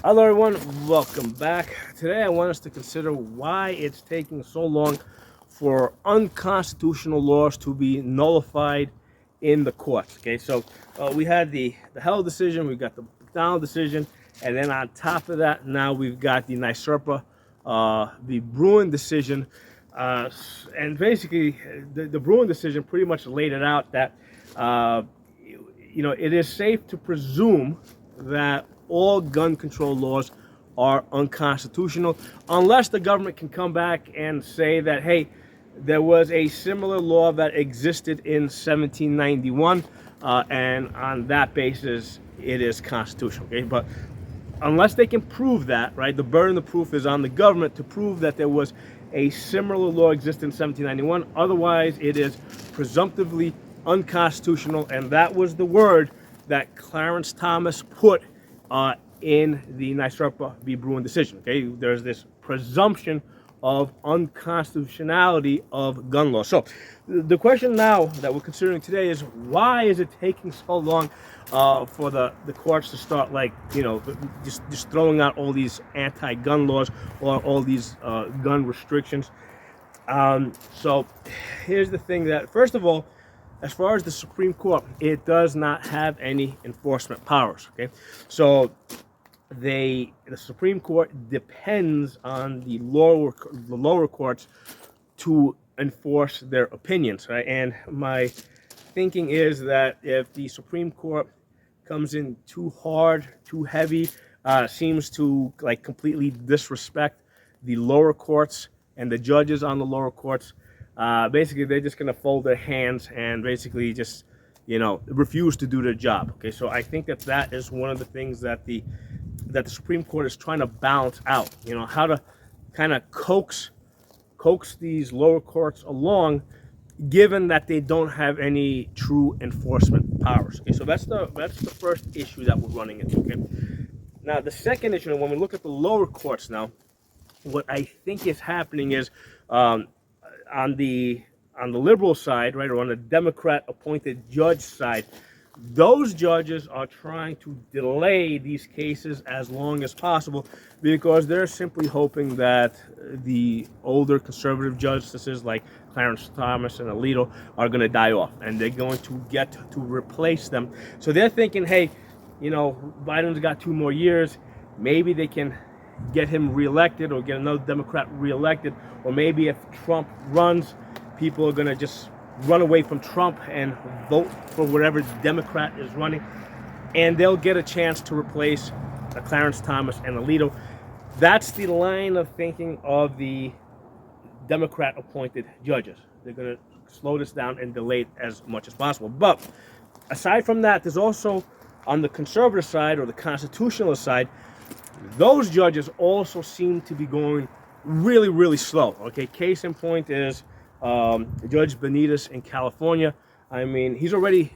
Hello everyone, welcome back. Today I want us to consider why it's taking so long for unconstitutional laws to be nullified in the courts. Okay, so we had the Hell decision, we've got the McDonald decision, and then on top of that, now we've got the NYSERPA, the Bruin decision. And basically, the Bruin decision pretty much laid it out that, it is safe to presume that all gun control laws are unconstitutional unless the government can come back and say that, hey, there was a similar law that existed in 1791, and on that basis, it is constitutional. Okay, but unless they can prove that, right, the burden of proof is on the government to prove that there was a similar law existed in 1791. Otherwise, it is presumptively unconstitutional, and that was the word that Clarence Thomas put in the NYSERPA v. Bruin decision. Okay, there's this presumption of unconstitutionality of gun law. So the question now that we're considering today is, why is it taking so long for the courts to start, just throwing out all these anti-gun laws or all these gun restrictions? So here's the thing: that first of all, as far as the Supreme Court, it does not have any enforcement powers. Okay, so the Supreme Court depends on the lower courts to enforce their opinions, right? And my thinking is that if the Supreme Court comes in too hard, too heavy, seems to completely disrespect the lower courts and the judges on the lower courts, basically they're just going to fold their hands and basically just refuse to do their job. Okay, so I think that is one of the things that the Supreme Court is trying to balance out, how to kind of coax these lower courts along, given that they don't have any true enforcement powers. Okay, so that's the first issue that we're running into. Okay, now the second issue, when we look at the lower courts now, what I think is happening is on the liberal side, right, or on the Democrat appointed judge side, those judges are trying to delay these cases as long as possible because they're simply hoping that the older conservative justices like Clarence Thomas and Alito are going to die off, and they're going to get to replace them. So they're thinking, hey, Biden's got 2 more years. Maybe they can get him reelected or get another Democrat reelected, or maybe if Trump runs, people are going to just run away from Trump and vote for whatever Democrat is running, and they'll get a chance to replace Clarence Thomas and Alito. That's the line of thinking of the Democrat-appointed judges. They're going to slow this down and delay it as much as possible. But aside from that, there's also, on the conservative side or the constitutionalist side, those judges also seem to be going really, really slow. Okay, case in point is Judge Benitez in California. I mean, he's already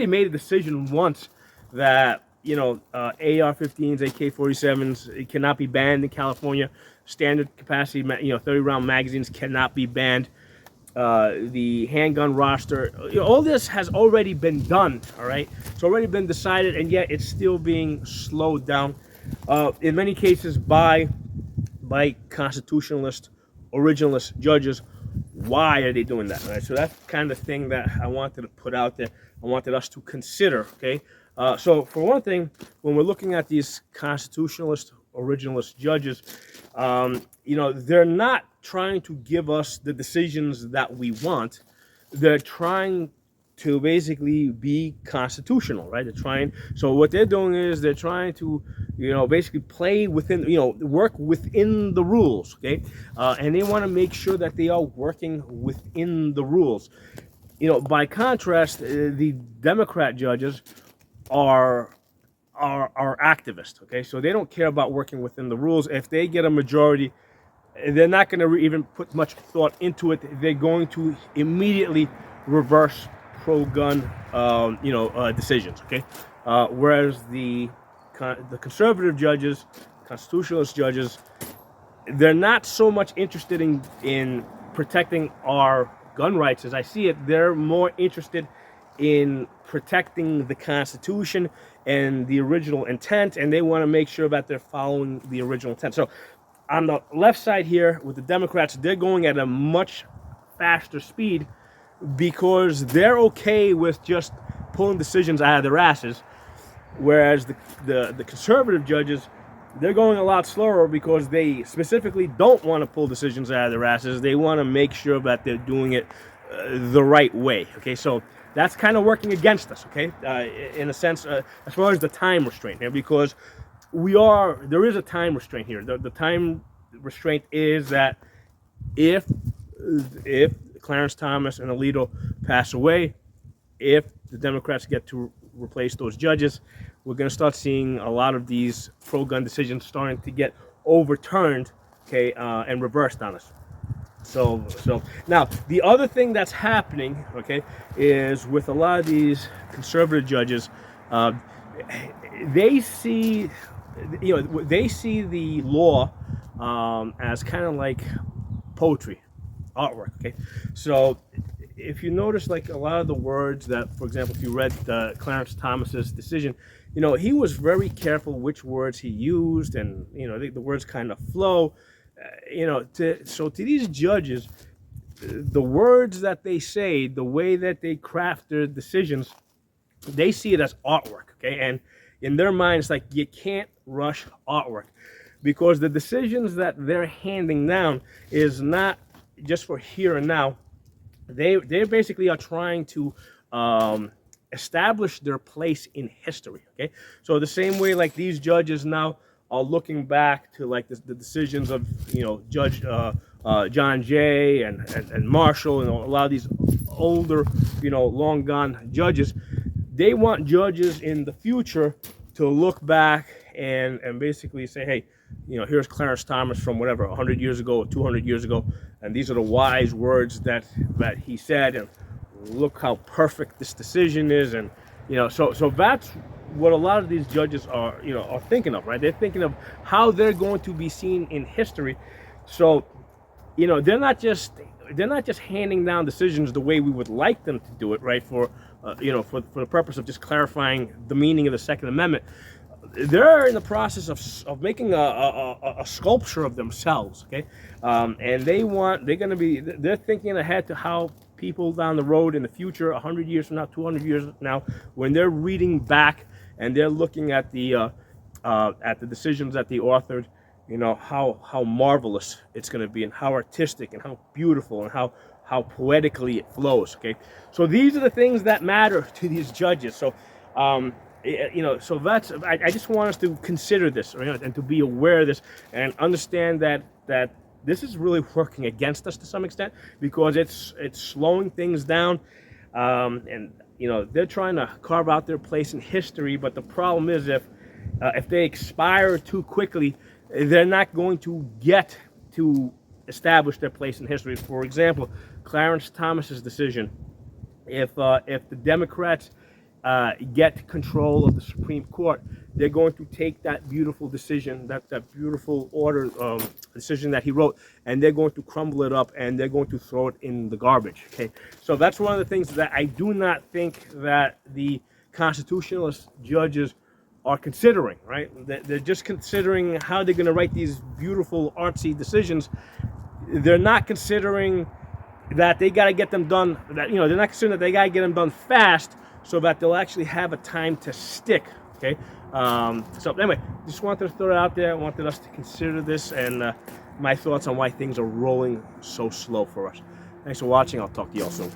made a decision once that AR-15s, AK-47s, it cannot be banned in California. Standard capacity, 30-round magazines cannot be banned. The handgun roster, all this has already been done. All right, it's already been decided, and yet it's still being slowed down. In many cases by constitutionalist, originalist judges. Why are they doing that? Right? So that's the kind of thing that I wanted to put out there. I wanted us to consider. Okay. So for one thing, when we're looking at these constitutionalist, originalist judges, they're not trying to give us the decisions that we want. They're trying to basically be constitutional, right? So what they're doing is they're trying to, basically play within, work within the rules, okay? And they want to make sure that they are working within the rules. By contrast, the Democrat judges are activists, okay? So they don't care about working within the rules. If they get a majority, they're not going to even put much thought into it. They're going to immediately reverse pro-gun, decisions. Okay, whereas the conservative judges, constitutionalist judges, they're not so much interested in protecting our gun rights as I see it. They're more interested in protecting the Constitution and the original intent, and they want to make sure that they're following the original intent. So on the left side here with the Democrats, they're going at a much faster speed because they're okay with just pulling decisions out of their asses, whereas the conservative judges, they're going a lot slower because they specifically don't want to pull decisions out of their asses. They want to make sure that they're doing it the right way. Okay, so that's kind of working against us. Okay, in a sense, as far as the time restraint here, because there is a time restraint here. The time restraint is that if Clarence Thomas and Alito pass away, if the Democrats get to replace those judges, we're going to start seeing a lot of these pro-gun decisions starting to get overturned, okay, and reversed on us. So now the other thing that's happening, okay, is with a lot of these conservative judges, they see the law as kind of like poetry, artwork. Okay, so if you notice, like a lot of the words that, for example, if you read Clarence Thomas's decision, he was very careful which words he used, and the words kind of flow. So to these judges, the words that they say, the way that they craft their decisions, they see it as artwork. Okay, and in their minds, like, you can't rush artwork, because the decisions that they're handing down is not just for here and now. They basically are trying to establish their place in history. Okay, so the same way like these judges now are looking back to like the decisions of Judge John Jay and Marshall and a lot of these older long gone judges. They want judges in the future to look back and basically say, hey, here's Clarence Thomas from whatever 100 years ago or 200 years ago, and these are the wise words that he said, and look how perfect this decision is. And so that's what a lot of these judges are thinking of, right? They're thinking of how they're going to be seen in history. So they're not just handing down decisions the way we would like them to do it, right? For the purpose of just clarifying the meaning of the Second Amendment. They're in the process of making a sculpture of themselves, okay? And they're thinking ahead to how people down the road in the future, 100 years from now, 200 years from now, when they're reading back and they're looking at the decisions that they authored, how marvelous it's going to be, and how artistic and how beautiful and how poetically it flows, okay? So these are the things that matter to these judges. So so that's, I just want us to consider this, and to be aware of this and understand that this is really working against us to some extent, because it's slowing things down, and they're trying to carve out their place in history. But the problem is, if they expire too quickly, they're not going to get to establish their place in history. For example, Clarence Thomas's decision, if the Democrats get control of the Supreme Court, they're going to take that beautiful decision, that beautiful order decision that he wrote, and they're going to crumble it up, and they're going to throw it in the garbage. Okay, so that's one of the things that I do not think that the constitutionalist judges are considering. Right? They're just considering how they're going to write these beautiful artsy decisions. They're not considering that they got to get them done. They're not considering that they got to get them done fast, so that they'll actually have a time to stick. Okay, so anyway, just wanted to throw it out there. I wanted us to consider this, and my thoughts on why things are rolling so slow for us. Thanks for watching. I'll talk to you all soon.